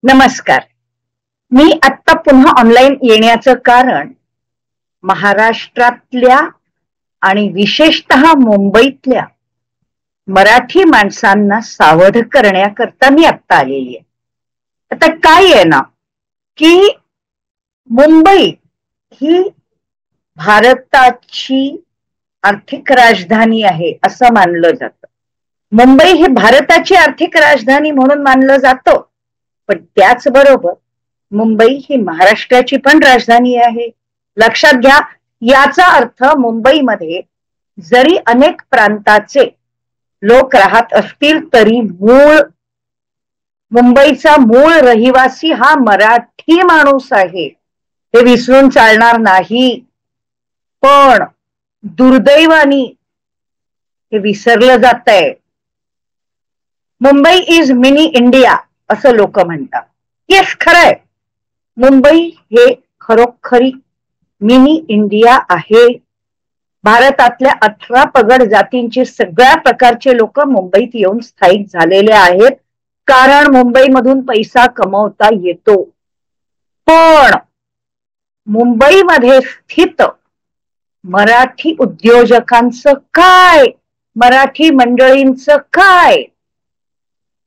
नमस्कार. मी आत्ता पुन्हा ऑनलाईन येण्याचं कारण महाराष्ट्रातल्या आणि विशेषतः मुंबईतल्या मराठी माणसांना सावध करण्याकरता मी आत्ता आलेली आहे. आता काय आहे ना की मुंबई ही भारताची आर्थिक राजधानी आहे असं मानलं जातं. मुंबई ही भारताची आर्थिक राजधानी म्हणून मानलं जातं, पण त्याचबरोबर मुंबई ही महाराष्ट्राची पण राजधानी आहे. लक्षात घ्या, याचा अर्थ मुंबईमध्ये जरी अनेक प्रांताचे लोक राहत असतील तरी मुंबईचा मूळ रहिवासी हा मराठी माणूस आहे, हे विसरून चालणार नाही. पण दुर्दैवानी हे विसरलं जातंय. मुंबई इज मिनी इंडिया असं लोक म्हणतात. येस, खरंय, मुंबई हे खरोखरी मिनी इंडिया आहे. भारतातल्या 18 पगड जातींचे सगळ्या प्रकारचे लोक मुंबईत येऊन स्थायिक झालेले आहेत, कारण मुंबईमधून पैसा कमवता येतो. पण मुंबईमध्ये स्थित मराठी उद्योजकांचं काय, मराठी मंडळींचं काय,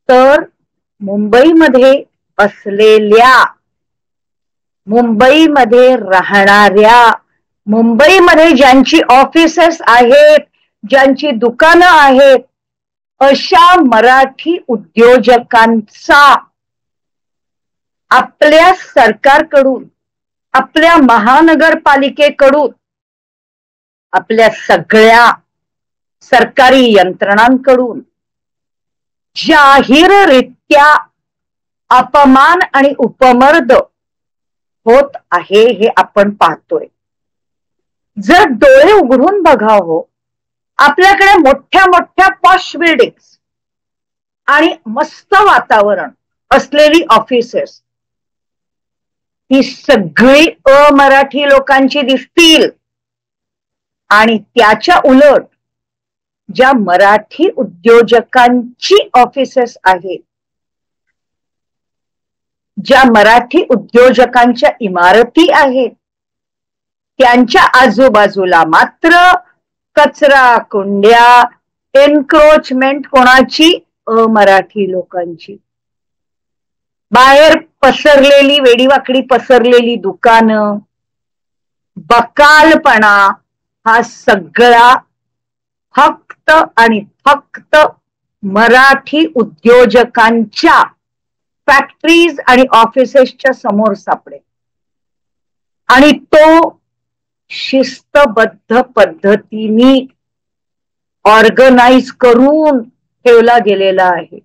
तर मुंबईमध्ये असलेल्या, मुंबईमध्ये राहणाऱ्या, मुंबईमध्ये ज्यांची ऑफिसेस आहेत, ज्यांची दुकानं आहेत, अशा मराठी उद्योजकांचा आपल्या सरकारकडून, आपल्या महानगरपालिकेकडून, आपल्या सगळ्या सरकारी यंत्रणांकडून जाहीररित्या अपमान आणि उपमर्द होत आहे, हे आपण पाहतोय. जर डोळे उघडून बघावं, आपल्याकडे मोठ्या मोठ्या पॉश बिल्डिंग्स आणि मस्त वातावरण असलेली ऑफिसेस ही सगळी अमराठी लोकांची दिसतील, आणि त्याच्या उलट ज्या मराठी उद्योजकांची ऑफिसेस आहेत, ज्या मराठी उद्योजकांच्या इमारती आहेत, त्यांच्या आजूबाजूला मात्र कचरा कुंड्या, एन्क्रोचमेंट कोणाची, अमराठी लोकांची. बाहेर पसरलेली, वेडीवाकडी पसरलेली दुकानं, बकालपणा, हा सगळा फक्त आणि फक्त मराठी उद्योजकांच्या फॅक्टरीज आणि ऑफिसेसच्या समोर सापडेल, आणि तो शिस्तबद्ध पद्धतीने ऑर्गनाइज करून ठेवला गेलेला आहे.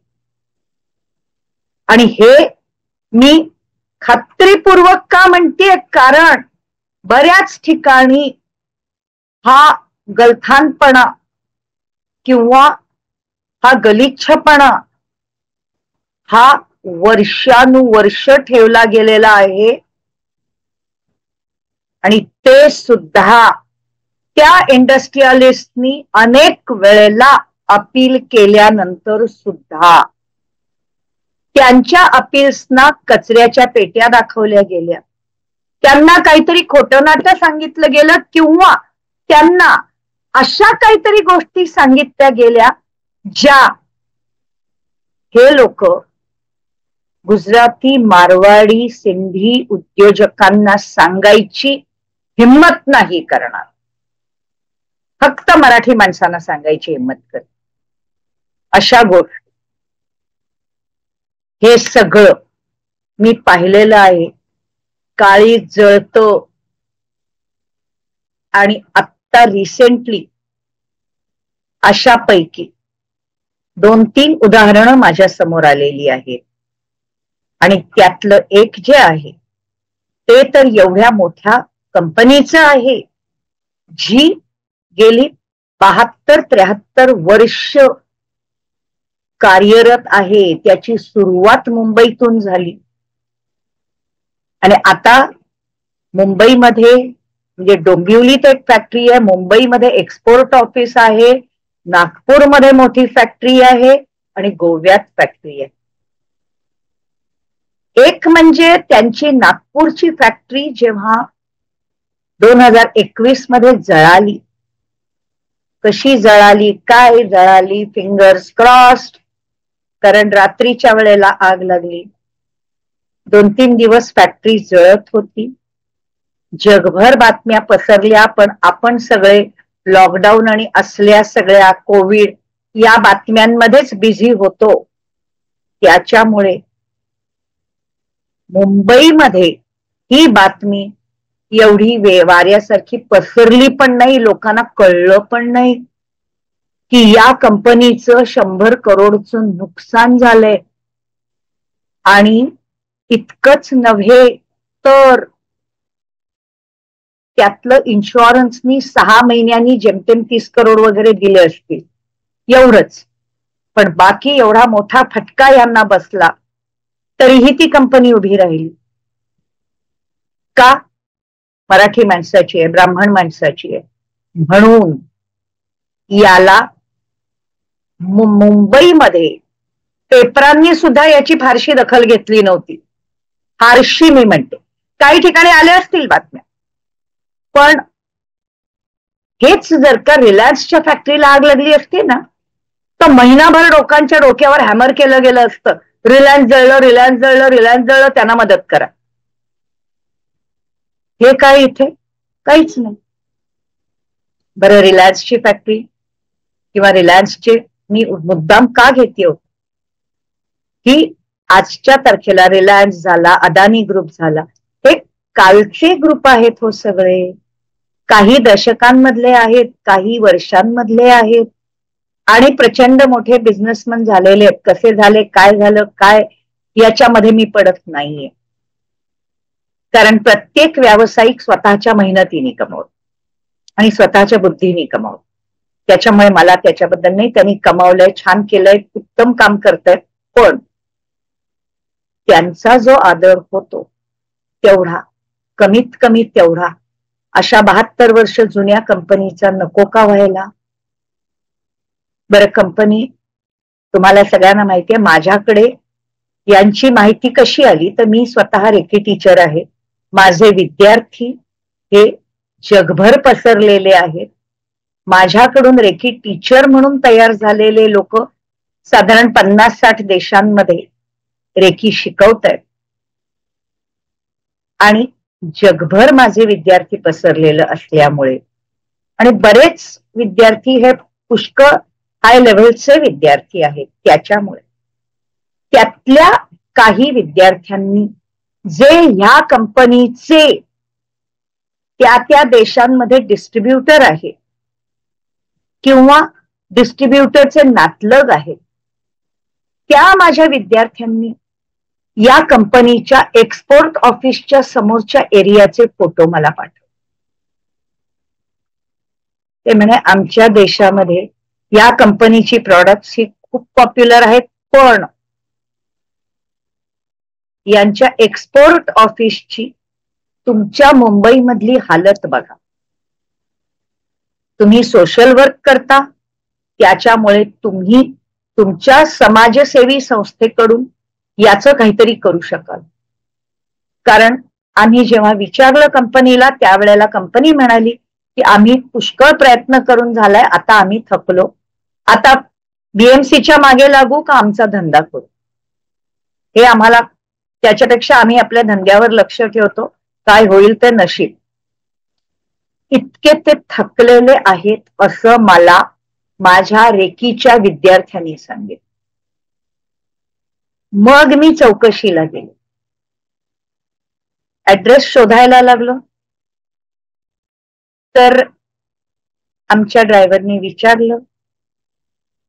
आणि हे मी खात्रीपूर्वक का म्हणते, कारण बऱ्याच ठिकाणी हा गलथानपणा किंवा हा गलिच्छपणा हा वर्षानुवर्ष ठेवला गेलेला आहे, आणि ते सुद्धा त्या इंडस्ट्रियलिस्टनी अनेक वेळेला अपील केल्यानंतर सुद्धा त्यांच्या अपील्सना कचऱ्याच्या पेट्या दाखवल्या गेल्या, त्यांना काहीतरी खोटं नाटं सांगितलं गेलं, किंवा त्यांना अशा काहीतरी गोष्टी सांगितल्या गेल्या ज्या हे लोक गुजराती, मारवाडी, सिंधी उद्योजकांना सांगायची हिम्मत नाही करणार, फक्त मराठी माणसांना सांगायची हिम्मत कर. अशा गोष्टी, हे सगळं मी पाहिलेलं आहे. काळी जळतं. आणि आत्ता रिसेंटली अशापैकी 2-3 उदाहरणं माझ्या समोर आलेली आहेत, आणि त्यातलं एक जे आहे ते तर एवढ्या मोठ्या कंपनीचं आहे, जी गेली 72-73 वर्ष कार्यरत आहे. त्याची सुरुवात मुंबईतून झाली, आणि आता मुंबईमध्ये, म्हणजे डोंबिवलीत एक फॅक्टरी आहे, मुंबईमध्ये एक्सपोर्ट ऑफिस आहे, नागपूरमध्ये मोठी फॅक्टरी आहे, आणि गोव्यात फॅक्टरी आहे. एक म्हणजे त्यांची नागपूरची फॅक्टरी जेव्हा 2021 मध्ये जळाली, कशी जळाली, काय जळाली, फिंगर्स क्रॉस्ड, कारण रात्रीच्या वेळेला आग लागली. 2-3 दिवस फॅक्टरी जळत होती. जगभर बातम्या पसरल्या, पण आपण सगळे लॉकडाऊन आणि असल्या सगळ्या कोविड या बातम्यांमध्येच बिझी होतो. त्याच्यामुळे मुंबईमध्ये ही बातमी एवढी वाऱ्यासारखी पसरली पण नाही, लोकांना कळलं पण नाही की या कंपनीचं 100 करोडचं नुकसान झालंय. आणि इतकंच नव्हे तर त्यातलं इन्शुरन्सनी 6 महिन्यांनी जेमतेम 30 करोड वगैरे दिले असतील, एवढंच. पण बाकी एवढा मोठा फटका यांना बसला तरीही ती कंपनी उभी राहिली. का? मराठी माणसाची आहे, ब्राह्मण माणसाची आहे. म्हणून याला मुंबईमध्ये पेपरांनी सुद्धा याची फारशी दखल घेतली नव्हती. फारशी मी म्हणते, काही ठिकाणी आल्या असतील बातम्या, पण हेच जर का रिलायन्सच्या फॅक्टरीला आग लागली असती ना, तर महिनाभर लोकांच्या डोक्यावर हॅमर केलं गेलं असतं, रिलायन्स जळलं, रिलायन्स जळलं, रिलायन्स जळलं, त्यांना मदत करा. हे काय इथे काहीच नाही. बरं, रिलायन्सची फॅक्टरी किंवा रिलायन्सचे मी मुद्दाम का घेते हो की आजच्या तारखेला रिलायन्स झाला, अदानी ग्रुप झाला, हे कालचे ग्रुप आहेत हो सगळे. काही दशकांमधले आहेत, काही वर्षांमधले आहेत आणि प्रचंड मोठे बिझनेसमन झालेले आहेत. कसे झाले, काय झालं, काय याच्यामध्ये मी पडत नाहीये, कारण प्रत्येक व्यावसायिक स्वतःच्या मेहनतीने कमवतो आणि स्वतःच्या बुद्धीने कमवतो. त्याच्यामुळे मला त्याच्याबद्दल नाही, त्यांनी कमावलंय, छान केलंय, उत्तम काम करतायत, पण त्यांचा जो आदर होतो तेवढा, कमीत कमी तेवढा अशा 72 वर्ष जुन्या कंपनीचा नको का व्हायला? बरं, कंपनी तुम्हाला सगळ्यांना माहिती आहे. माझ्याकडे यांची माहिती कशी आली तर मी स्वतः रेकी टीचर आहे. माझे विद्यार्थी हे जगभर पसरलेले आहेत. माझ्याकडून रेकी टीचर म्हणून तयार झालेले लोक साधारण 50-60 देशांमध्ये रेकी शिकवतायत आणि जगभर माझे विद्यार्थी पसरलेलं असल्यामुळे, आणि बरेच विद्यार्थी हे पुष्कळ हाय लेव्हलचे विद्यार्थी आहेत, त्याच्यामुळे त्यातल्या काही विद्यार्थ्यांनी जे ह्या कंपनीचे त्या देशांमध्ये डिस्ट्रीब्युटर आहे किंवा डिस्ट्रीब्युटरचे नातलग आहेत, त्या माझ्या विद्यार्थ्यांनी या कंपनीच्या एक्सपोर्ट ऑफिसच्या समोरच्या एरियाचे फोटो मला पाठवले. ते म्हणे आमच्या देशामध्ये या कंपनीची प्रॉडक्ट्स ही खूप पॉप्युलर आहेत, पण यांच्या एक्सपोर्ट ऑफिसची तुमच्या मुंबईमधली हालत बघा. तुम्ही सोशल वर्क करता, त्याच्यामुळे तुम्ही तुमच्या समाजसेवी संस्थेकडून याचं काहीतरी करू शकाल. कारण आम्ही जेव्हा विचारलं कंपनीला, त्यावेळेला कंपनी म्हणाली की आम्ही पुष्कळ प्रयत्न करून झालाय, आता आम्ही थकलो, आता बीएमसीच्या मागे लागू का आमचा धंदा करू, हे आम्हाला, त्याच्यापेक्षा आम्ही आपल्या धंद्यावर लक्ष ठेवतो, काय होईल ते नशीब. इतके ते थकलेले आहेत असं मला माझ्या रेकीच्या विद्यार्थ्यांनी सांगितलं. मग मी चौकशीला गेले, ऍड्रेस शोधायला लागलो, तर आमच्या ड्रायव्हरनी विचारलं,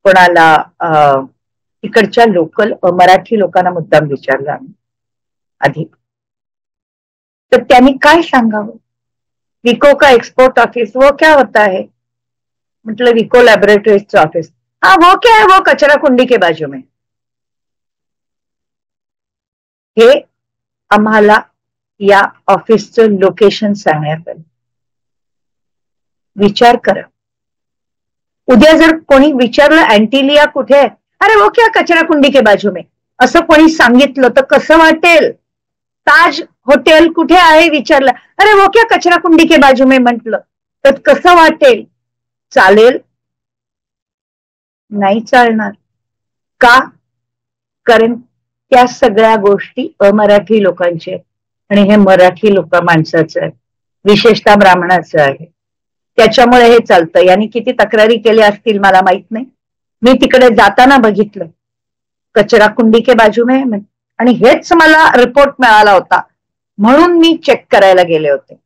कोणाला इकडच्या लोकल मराठी लोकांना मुद्दाम विचारलं आम्ही आधी, तर त्यांनी काय सांगावं, विको का एक्सपोर्ट ऑफिस, वो क्या होता है? मतलब विको लैबोरेटरीज ऑफिस. हाँ, वो क्या है? वो कचरा कुंडी के बाजू में. हे आम्हाला या ऑफिसचं लोकेशन सांगण्यात आलं. विचार करा, उद्या जर कोणी विचारलं अँटिलिया कुठे आहे, अरे वो क्या कचरा कुंडी के बाजू में, असं कोणी सांगितलं तर कसं वाटेल? ताज हॉटेल कुठे आहे विचारलं, अरे वो क्या कचरा कुंडी के बाजू में म्हटलं तर कसं वाटेल? चालेल? नाही चालणार. का? कारण त्या सगळ्या गोष्टी अमराठी लोकांचे आणि हे मराठी लोक माणसाचं आहे, विशेषतः ब्राह्मणाचं आहे. त्याच्यामुळे हे चालतं. यांनी किती तक्रारी केल्या असतील मला माहित नाही. मी तिकडे जाताना बघितलं कचरा कुंडी के बाजू में, आणि हेच मला रिपोर्ट मिळाला होता म्हणून मी चेक करायला गेले होते.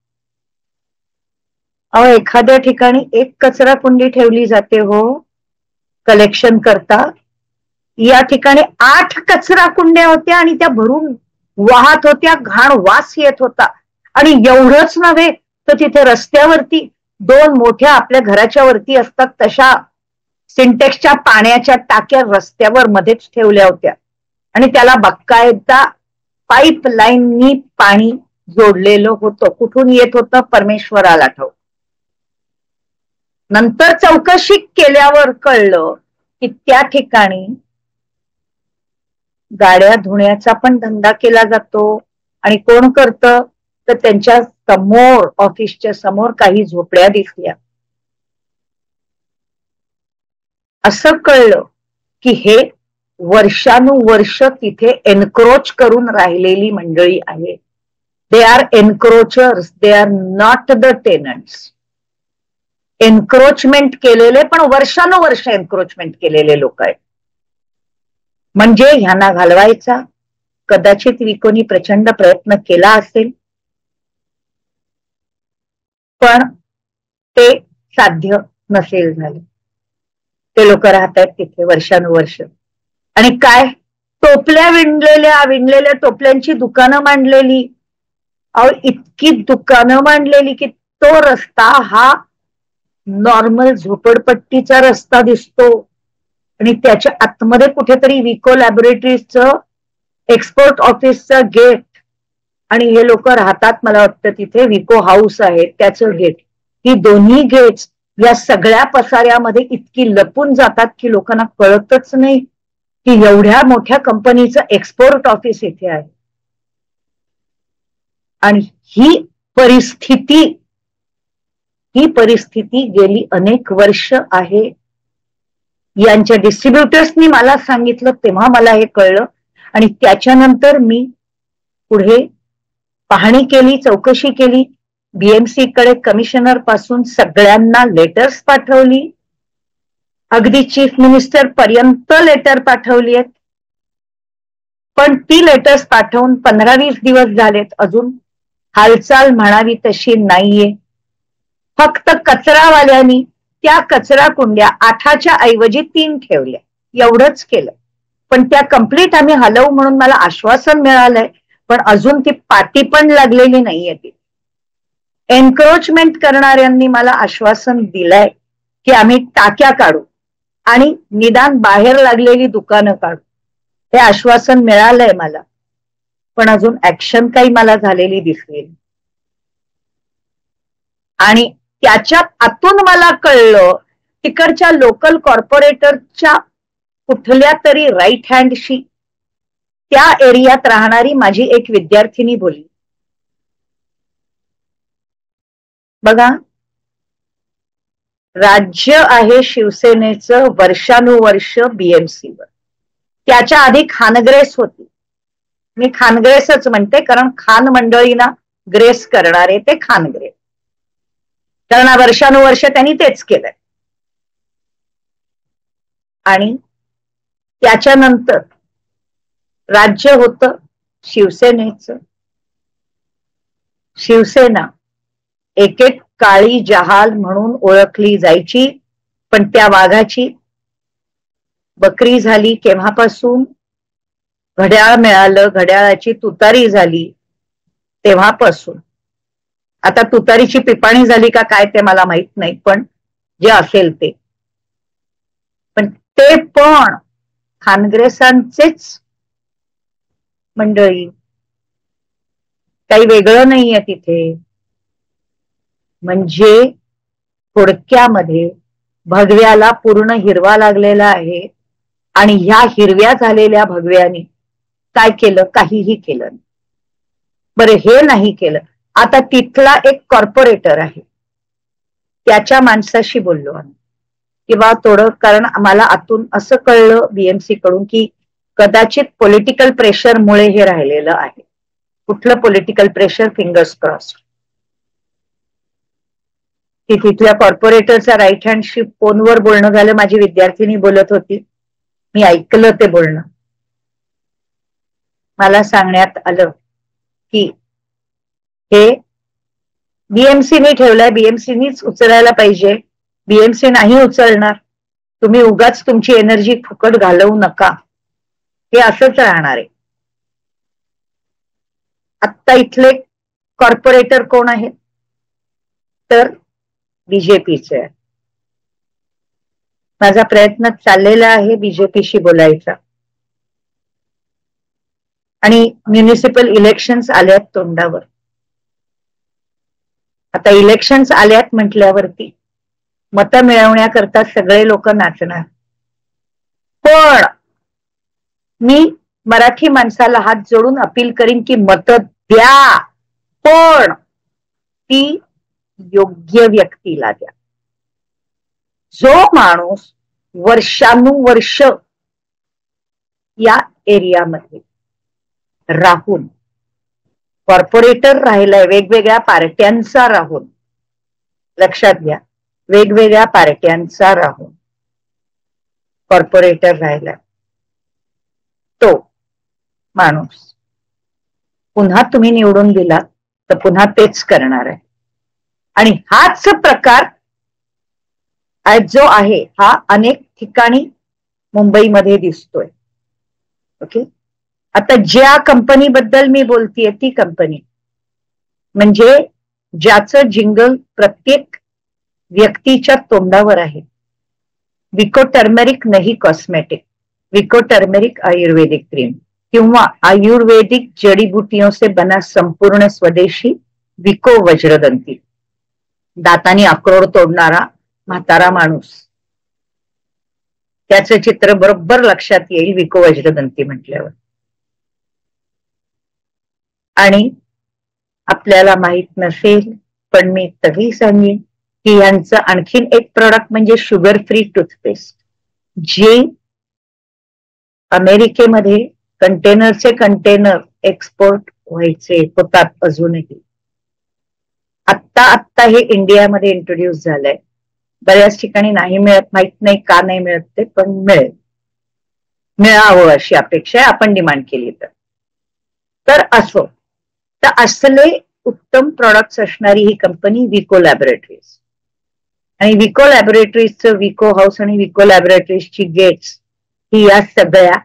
अहो, एखाद्या ठिकाणी एक कचरा कुंडी ठेवली जाते हो कलेक्शन करता. या ठिकाणी 8 कचरा कुंड्या होत्या आणि त्या भरून वाहत होत्या, घाण वास येत होता. आणि एवढंच नव्हे तर तिथे रस्त्यावरती 2 मोठ्या आपल्या घराच्या वरती असतात तशा सिंटेक्सच्या पाण्याच्या टाक्या रस्त्यावर मध्येच ठेवल्या होत्या आणि त्याला बाकायदा पाईपलाईननी पाणी जोडलेलं होतं. कुठून येत होतं परमेश्वराला ठाऊक. नंतर चौकशी केल्यावर कळलं की त्या ठिकाणी गाड्या धुण्याचा पण धंदा केला जातो. आणि कोण करतं तर त्यांच्या समोर, ऑफिसच्या समोर काही झोपड्या दिसल्या. असं कळलं की हे वर्षानुवर्ष तिथे एन्क्रोच करून राहिलेली मंडळी आहे. They are encroachers, they are not the tenants. Encroachment केलेले, पण वर्षानुवर्ष एन्क्रोचमेंट केलेले लोक आहेत. म्हणजे ह्यांना घालवायचा कदाचित विकोनी प्रचंड प्रयत्न केला असेल, पण ते साध्य नसेल झालं. ते लोक राहतात तिथे वर्षानुवर्ष. आणि काय टोपल्या विणलेल्या टोपल्यांची दुकानं मांडलेली. अहो, इतकी दुकानं मांडलेली की तो रस्ता हा नॉर्मल झोपडपट्टीचा रस्ता दिसतो आणि त्याच्या आतमध्ये कुठेतरी विको लॅबोरेटरीजचं एक्सपोर्ट ऑफिसचं गेट, आणि हे लोक राहतात मला वाटतं तिथे विको हाऊस आहे त्याचं गेट. ही दोन्ही गेट्स या सगळ्या पसाऱ्यामध्ये इतकी लपून जातात की लोकांना कळतच नाही की एवढ्या मोठ्या कंपनीचं एक्सपोर्ट ऑफिस इथे आहे. आणि ही परिस्थिती गेली अनेक वर्ष आहे. यांच्या डिस्ट्रीब्युटर्सनी मला सांगितलं तेव्हा मला हे कळलं. आणि त्याच्यानंतर मी पुढे पाहणी केली, चौकशी केली. बीएमसी कडे कमिशनर पासून सगळ्यांना लेटर्स पाठवली, अगदी चीफ मिनिस्टर पर्यंत लेटर पाठवली आहेत. पण ती लेटर्स पाठवून 15-20 दिवस झालेत, अजून हालचाल म्हणावी तशी नाहीये. फक्त कचरावाल्यांनी त्या कचरा कुंड्या 8च्या ऐवजी 3 ठेवल्या, एवढंच केलं. पण त्या कंप्लीट आम्ही हलवू म्हणून मला आश्वासन मिळालंय, पण अजून ती पाटी पण लागलेली नाहीये. ती एन्क्रोचमेंट करणाऱ्यांनी मला आश्वासन दिलंय की आम्ही टाक्या काढू आणि निदान बाहेर लागलेली दुकानं काढू. हे आश्वासन मिळालंय मला, पण अजून ऍक्शन काही मला झालेली दिसली. आणि त्याच्या आतून मला कळलं तिकडच्या लोकल कॉर्पोरेटरच्या कुठल्या तरी राईट हँडशी त्या एरियात राहणारी माझी एक विद्यार्थिनी बोलली. बघा, राज्य आहे शिवसेनेचं वर्षानुवर्ष बीएमसीवर. त्याच्या आधी खानग्रेस होती. मी खानग्रेसच म्हणते कारण खान मंडळींना ग्रेस करणारे ते खानग्रेस, कारण वर्षानुवर्ष त्यांनी तेच केलंय. आणि त्याच्यानंतर राज्य होतं शिवसेनेचं. शिवसेना एक काळी जहाल म्हणून ओळखली जायची, पण त्या वाघाची बकरी झाली केव्हापासून? घड्याळ मिळालं, घड्याळाची तुतारी झाली तेव्हापासून. आता तुतारीची पिपाणी झाली का काय ते मला माहित नाही, पण जे असेल ते. पण ते पण खानग्रेसांचेच मंडळी, काही वेगळं नाहीये तिथे. म्हणजे थोडक्यामध्ये भगव्याला पूर्ण हिरवा लागलेला आहे आणि ह्या हिरव्या झालेल्या भगव्यानी काय केलं? काहीही केलं नाही. बरं, हे नाही केलं. आता तिथला एक कॉर्पोरेटर आहे, त्याच्या माणसाशी बोललो आम्ही किंवा थोडं, कारण आम्हाला आतून असं कळलं बीएमसी कडून की कदाचित पॉलिटिकल प्रेशरमुळे हे राहिलेलं आहे. कुठलं पॉलिटिकल प्रेशर? Fingers crossed. की तिथल्या कॉर्पोरेटरचा राईट हँडशी फोनवर बोलणं झालं. माझी विद्यार्थिनी बोलत होती, मी ऐकलं ते बोलणं. मला सांगण्यात आलं की हे बीएमसीने ठेवलंय, बीएमसीनीच उचलायला पाहिजे, बीएमसी नाही उचलणार, तुम्ही उगाच तुमची एनर्जी फुकट घालवू नका, हे असंच राहणार आहे. आत्ता इथले कॉर्पोरेटर कोण आहेत? तर बीजेपीचे आहे. माझा प्रयत्न चाललेला आहे बीजेपीशी बोलायचा. आणि म्युनिसिपल इलेक्शन्स आल्यात तोंडावर. आता इलेक्शन्स आल्यात म्हटल्यावरती मतं मिळवण्याकरता सगळे लोक नाचणार. पण मी मराठी माणसाला हात जोडून अपील करीन की मतं द्या, पण ती योग्य व्यक्तीला द्या. जो माणूस वर्षानुवर्ष या एरियामध्ये राहून कॉर्पोरेटर राहिलाय, वेगवेगळ्या पार्ट्यांचा राहून, लक्षात घ्या, वेगवेगळ्या पार्ट्यांचा राहून कॉर्पोरेटर राहिलाय, तो माणूस पुन्हा तुम्ही निवडून दिला तर पुन्हा तेच करणार आहे. आणि हाच प्रकार जो आहे हा अनेक ठिकाणी मुंबईमध्ये दिसतोय. ओके, आता ज्या कंपनीबद्दल मी बोलतीये ती कंपनी म्हणजे ज्याचं जिंगल प्रत्येक व्यक्तीच्या तोंडावर आहे. विको टर्मेरिक नाही कॉस्मेटिक, विको टर्मेरिक आयुर्वेदिक क्रीम किंवा आयुर्वेदिक जड़ीबूटियों से बना संपूर्ण स्वदेशी विको वज्रदंती. दातानी अक्रोड तोडणारा म्हातारा माणूस, त्याचं चित्र बरोबर लक्षात येईल विको वज्रदंती म्हटल्यावर. आणि आपल्याला माहित नसेल पण मी तरी सांगेन की यांचं आणखीन एक प्रोडक्ट म्हणजे शुगर फ्री टूथपेस्ट, जे अमेरिकेमध्ये कंटेनरचे कंटेनर एक्सपोर्ट व्हायचे होतात अजूनही. आत्ता हे इंडियामध्ये इंट्रोड्यूस झालंय. बऱ्याच ठिकाणी नाही मिळत, माहित नाही का नाही मिळत ते, पण मिळेल, मिळावं अशी अपेक्षा आहे आपण डिमांड केली तर असो. तर असले उत्तम प्रॉडक्ट्स असणारी ही कंपनी विको लॅबोरेटरीज. आणि विको लॅबोरेटरीजचं विको हाऊस आणि विको लॅबोरेटरीजची गेट्स ही या सगळ्या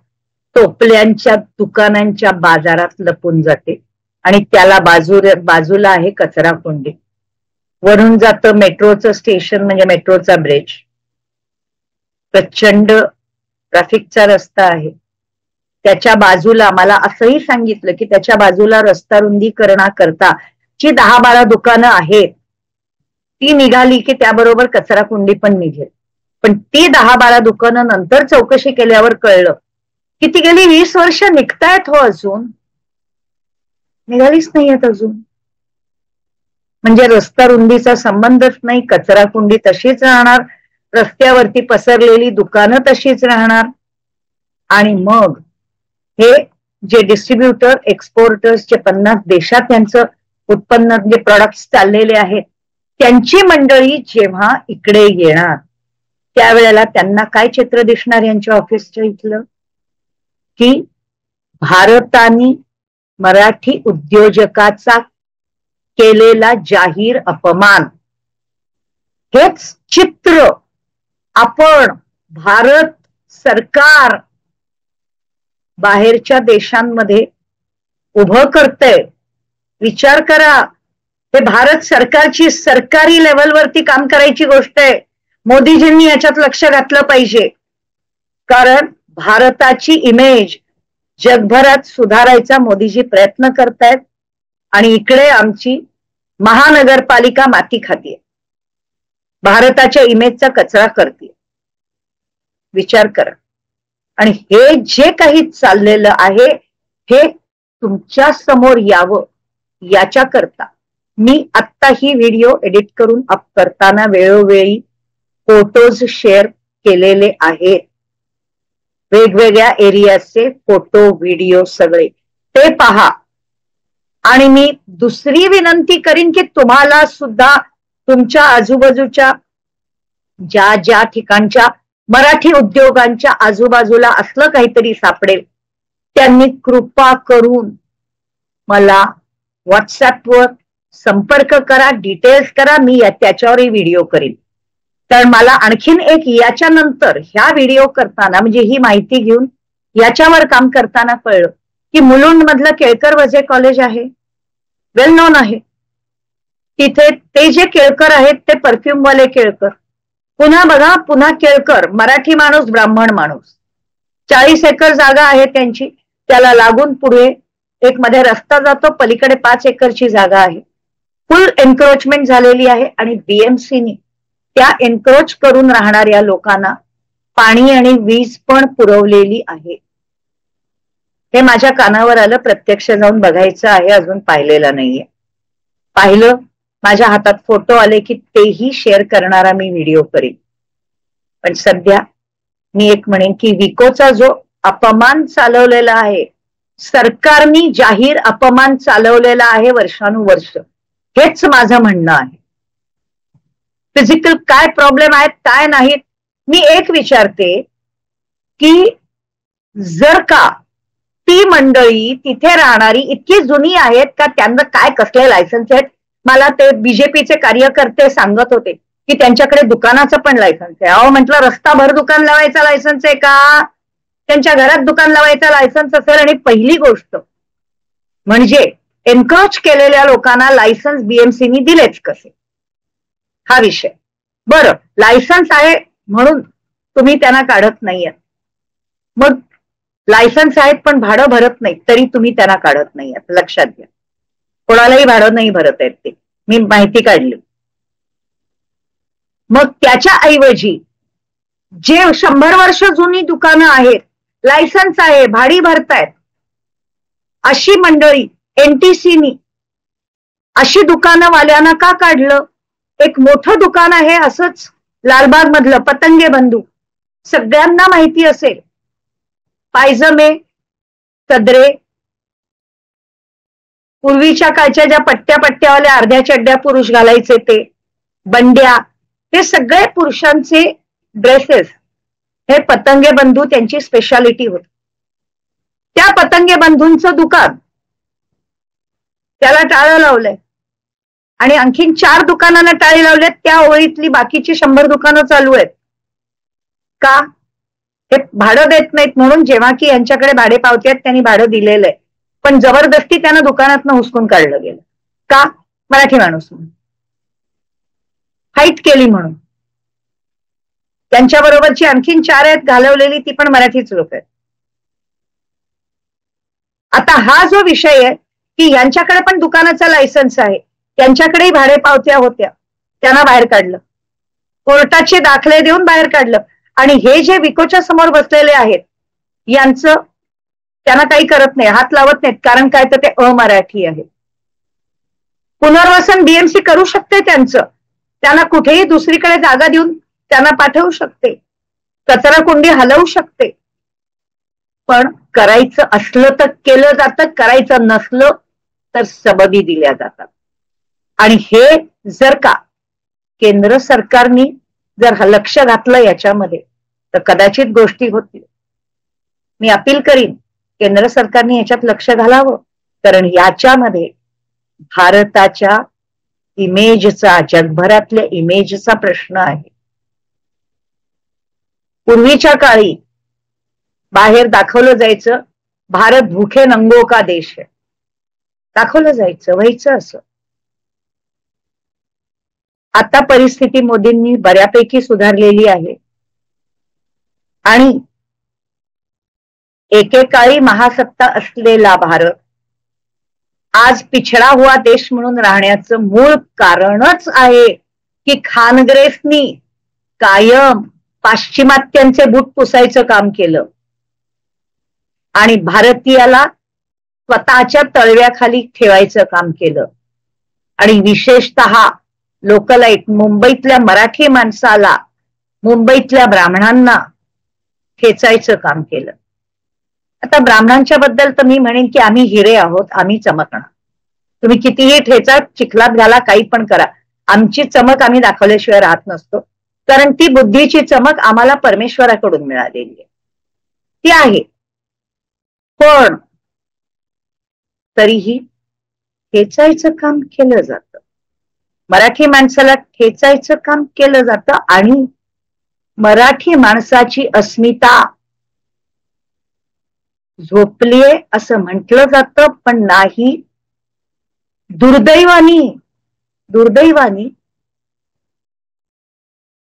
टोपल्यांच्या दुकानांच्या बाजारात लपून जाते. आणि त्याला बाजूला आहे कचरा कुंडी. वरून जातं मेट्रोचं स्टेशन म्हणजे मेट्रोचा ब्रिज. प्रचंड ट्रॅफिकचा रस्ता आहे. त्याच्या बाजूला मला असंही सांगितलं की त्याच्या बाजूला रस्ता रुंदीकरणाकरता जी 10-12 दुकानं आहेत ती निघाली की त्याबरोबर कचरा कुंडी पण निघेल. पण ती 10-12 दुकानं नंतर चौकशी केल्यावर कळलं की ती गेली 20 वर्ष निघतायत हो, अजून निघालीच नाहीयेत अजून. म्हणजे रस्ता रुंदीचा संबंधच नाही, कचरा कुंडी तशीच राहणार, रस्त्यावरती पसरलेली दुकानं तशीच राहणार. आणि मग हे जे डिस्ट्रीब्युटर एक्सपोर्टर्स जे 50 देशात त्यांचं उत्पन्न जे प्रॉडक्ट्स चाललेले आहेत त्यांची मंडळी जेव्हा इकडे येणार त्यावेळेला त्यांना काय चित्र दिसणार यांच्या ऑफिसच्या इथलं? की भारताने मराठी उद्योजकाचा केलेला जाहीर अपमान, हेच चित्र आपण भारत सरकार बाहेरच्या देशांमध्ये उभं करतंय. विचार करा, हे भारत सरकारची सरकारी लेवलवरती काम करायची गोष्ट आहे. मोदीजींनी याच्यात लक्ष घातलं पाहिजे, कारण भारताची इमेज जगभरात सुधारायचा मोदीजी प्रयत्न करतायत आणि इकडे आमची महानगरपालिका माती खातीये, भारताच्या इमेजचा कचरा करते. विचार करा. आणि हे जे काही चाललेलं आहे हे तुमच्या समोर यावं याच्याकरता मी आत्ता ही व्हिडिओ एडिट करून अप करताना वेळोवेळी फोटोज शेअर केलेले आहेत. वेगवेगळ्या एरियाचे फोटो व्हिडिओ सगळे ते पहा. आणि मी दुसरी विनंती करीन की तुम्हाला सुद्धा तुमच्या आजूबाजूच्या ज्या ज्या ठिकाणच्या मराठी उद्योगांच्या आजूबाजूला असलं काहीतरी सापडेल त्यांनी कृपा करून मला व्हॉट्सअपवर संपर्क करा, डिटेल्स करा. मी त्याच्यावरही व्हिडिओ करीन. कारण मला आणखीन एक याच्यानंतर ह्या व्हिडिओ करताना म्हणजे ही माहिती घेऊन याच्यावर काम करताना कळलं की मुलुंड मधलं केळकर वजे कॉलेज आहे, वेल नोन आहे. तिथे ते जे केळकर आहेत ते परफ्यूमवाले केळकर. पुन्हा बघा, पुन्हा केळकर मराठी माणूस, ब्राह्मण माणूस. 40 एकर जागा आहे त्यांची. त्याला लागून पुढे एक मध्ये रस्ता जातो, पलीकडे 5 एकरची जागा आहे. फुल एन्क्रोचमेंट झालेली आहे आणि बीएमसीनी त्या एन्क्रोच करून राहणाऱ्या लोकांना पाणी आणि वीज पण पुरवलेली आहे. हे माझ्या कानावर आलं. प्रत्यक्ष जाऊन बघायचं आहे, अजून पाहिलेलं नाहीये. पाहिलं, माझ्या हातात फोटो आले की तेही शेअर करणारा मी व्हिडिओ करीन. पण सध्या मी एक म्हणेन की विकोचा जो अपमान चालवलेला आहे, सरकारनी जाहीर अपमान चालवलेला आहे वर्षानुवर्ष, हेच माझं म्हणणं आहे. फिजिकल काय प्रॉब्लेम आहेत काय नाहीत, मी एक विचारते की जर का ती मंडळी तिथे राहणारी इतकी जुनी आहेत का, त्यांना काय कसले लायसन्स आहेत. मला ते बीजेपीचे कार्यकर्ते सांगत होते की त्यांच्याकडे दुकानाचं पण लायसन्स आहे. अहो म्हटलं, रस्ताभर दुकान लावायचा लायसन्स आहे का? त्यांच्या घरात दुकान लावायचा लायसन्स असेल. आणि पहिली गोष्ट म्हणजे एन्क्रोच केलेल्या लोकांना लायसन्स बीएमसीनी दिलेच कसे, हा विषय. बरं, लायसन्स आहे म्हणून तुम्ही त्यांना काढत नाहीये. मग लायसन्स आहेत पण भाडं भरत नाहीत तरी तुम्ही त्यांना काढत नाहीये. लक्षात घ्या, कोणालाही भाडं नाही भरत आहेत ते, मी माहिती काढली. मग त्याच्या ऐवजी जे 100 वर्ष जुनी दुकानं आहेत, लायसन्स आहे, भाडी भरतायत, अशी मंडळी एनटीसीनी अशी दुकानं वाल्यांना का काढलं? एक मोठं दुकान आहे असंच लालबाग मधलं पतंगे बंधू, सगळ्यांना माहिती असेल. पायजमे, सदरे, पूर्वीच्या काळच्या ज्या पट्ट्यावाल्या अर्ध्या चड्ड्या पुरुष घालायचे ते, बंड्या, हे सगळे पुरुषांचे ड्रेसेस हे पतंगे बंधू त्यांची स्पेशालिटी होती. त्या पतंगे बंधूंचं दुकान त्याला टाळं लावलंय आणि आणखीन 4 दुकानांना टाळी लावलेत. त्या ओळीतली बाकीची 100 दुकानं चालू आहेत. का? हे भाडं देत नाहीत म्हणून. जेव्हा की यांच्याकडे भाडे पावते आहेत त्यांनी भाडं दिलेलं आहे, पण जबरदस्ती त्यांना दुकानातनं हुसकून काढलं गेलं. का? मराठी माणूस म्हणून, हाईट केली म्हणून. त्यांच्याबरोबरची आणखीन 4 आहेत घालवलेली, ती पण मराठीच लोक आहेत. आता हा जो विषय आहे की यांच्याकडे पण दुकानाचा लायसन्स आहे, त्यांच्याकडेही भाडे पावत्या होत्या, त्यांना बाहेर काढलं, कोर्टाचे दाखले देऊन बाहेर काढलं. आणि हे जे विकोच्या समोर बसलेले आहेत यांचं त्यांना काही करत नाही, हात लावत नाहीत. कारण काय तर ते अमराठी आहे. पुनर्वसन बीएमसी करू शकते त्यांचं, त्यांना कुठेही दुसरीकडे जागा देऊन त्यांना पाठवू शकते, कचरा कुंडी हलवू शकते. पण करायचं असलं तर केलं जातं, करायचं नसलं तर सबबी दिल्या जातात. आणि हे जर का केंद्र सरकारने जर लक्ष घातलं याच्यामध्ये तर कदाचित गोष्टी होतील. मी अपील करीन केंद्र सरकारने याच्यात लक्ष घालावं, कारण याच्यामध्ये भारताच्या इमेजचा, जगभरातल्या इमेजचा प्रश्न आहे. पूर्वीच्या काळी बाहेर दाखवलं जायचं भारत भूखे नंगो का देश आहे, दाखवलं जायचं, व्हायचं असं. आता परिस्थिती मोदींनी बऱ्यापैकी सुधारलेली आहे आणि एकेकाळी महासत्ता असलेला भारत आज पिछडा हुआ देश म्हणून राहण्याचं मूळ कारणच आहे की खानग्रेसनी कायम पाश्चिमात्यांचे बूट पुसायचं काम केलं आणि भारतीयाला स्वतःच्या तळव्याखाली ठेवायचं काम केलं आणि विशेषतः लोकलाईट मुंबईतल्या मराठी माणसाला, मुंबईतल्या ब्राह्मणांना ठेचायचं काम केलं. आता ब्राह्मणांच्या बद्दल तर मी म्हणेन की आम्ही हिरे आहोत, आम्ही चमकणार. तुम्ही कितीही ठेचा, चिखलात घाला, काही पण करा, आमची चमक आम्ही दाखवल्याशिवाय राहत नसतो. कारण ती बुद्धीची चमक आम्हाला परमेश्वराकडून मिळालेली आहे, ती आहे. पण तरीही ठेचायचं काम केलं जातं, मराठी माणसाला ठेचायचं काम केलं जातं आणि मराठी माणसाची अस्मिता झोपलीये असं म्हटलं जातं. पण नाही, दुर्दैवानी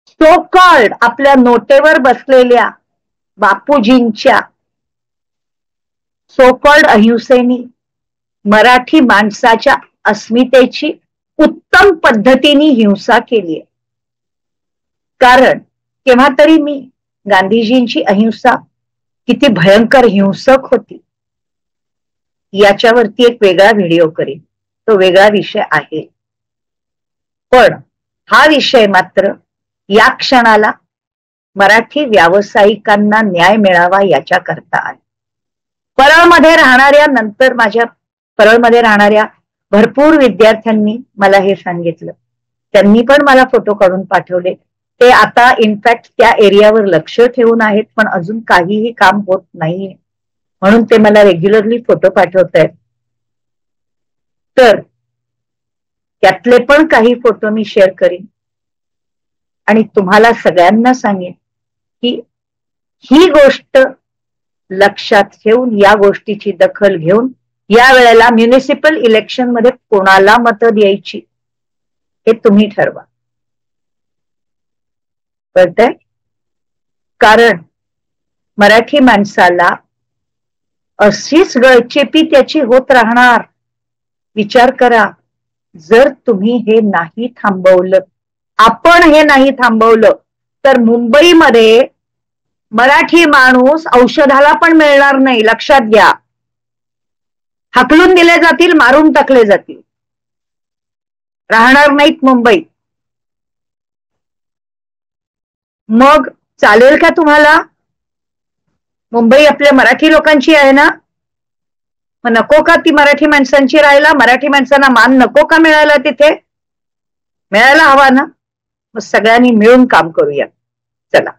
सो कॉल्ड आपल्या नोटेवर बसलेल्या बापूजींच्या सो कॉल्ड अहिंसेनी मराठी माणसाच्या अस्मितेची उत्तम पद्धतीने हिंसा केली आहे. कारण केव्हा तरी मी गांधीजींची अहिंसा किती भयंकर हिंसक होती याच्यावरती एक वेगळा व्हिडिओ करीन, तो वेगळा विषय आहे. पण हा विषय मात्र या क्षणाला मराठी व्यावसायिकांना न्याय मिळावा याच्या करता आहे. परळमध्ये राहणाऱ्या, नंतर माझ्या परळमध्ये राहणाऱ्या भरपूर विद्यार्थ्यांनी मला हे सांगितलं. त्यांनी पण मला फोटो काढून पाठवले. ते आता इनफॅक्ट त्या एरियावर लक्ष ठेवून आहेत, पण अजून काहीही काम होत नाहीये म्हणून ते मला रेग्युलरली फोटो पाठवत आहेत. तर त्यातले पण काही फोटो मी शेअर करीन आणि तुम्हाला सगळ्यांना सांगेन की ही गोष्ट लक्षात ठेवून, या गोष्टीची दखल घेऊन या वेळेला म्युनिसिपल इलेक्शन मध्ये कोणाला मतं द्यायची हे तुम्ही ठरवा. कळतंय? कारण मराठी माणसाला अशीच गळचेपी त्याची होत राहणार. विचार करा, जर तुम्ही हे नाही थांबवलं, आपण हे नाही थांबवलं, तर मुंबईमध्ये मराठी माणूस औषधाला पण मिळणार नाही. लक्षात घ्या. हाकलून दिले जातील, मारून टाकले जातील, राहणार नाहीत मुंबईत. मग चालेल का तुम्हाला? मुंबई आपल्या मराठी लोकांची आहे ना, मग नको का ती मराठी माणसांची राहायला? मराठी माणसांना मान नको का मिळायला? तिथे मिळायला हवा ना. मग सगळ्यांनी मिळून काम करूया. चला.